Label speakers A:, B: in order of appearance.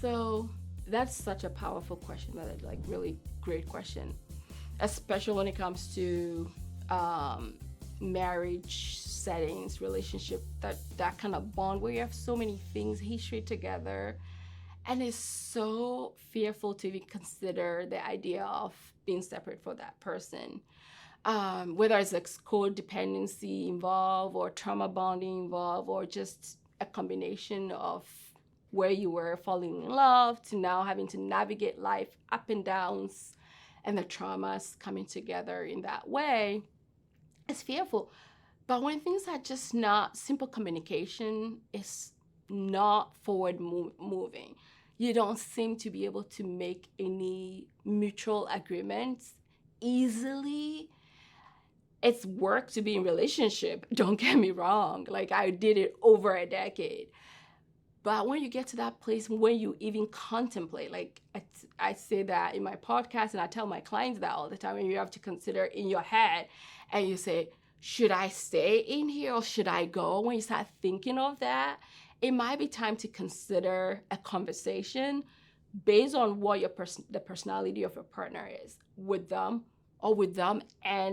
A: So that's such a powerful question. That is like really great question, especially when it comes to um, marriage settings, relationship, that kind of bond where you have so many things, history together, and it's so fearful to even consider the idea of being separate for that person. Whether it's like codependency involved or trauma bonding involved or just a combination of where you were falling in love to now having to navigate life up and downs and the traumas coming together in that way, it's fearful. But when things are just not simple communication, it's not forward moving. You don't seem to be able to make any mutual agreements easily. It's work to be in relationship. Don't get me wrong. Like I did it over a decade. But when you get to that place, when you even contemplate, like I say that in my podcast and I tell my clients that all the time, and you have to consider in your head and you say, should I stay in here or should I go? When you start thinking of that, it might be time to consider a conversation based on what the personality of your partner is with them or with them and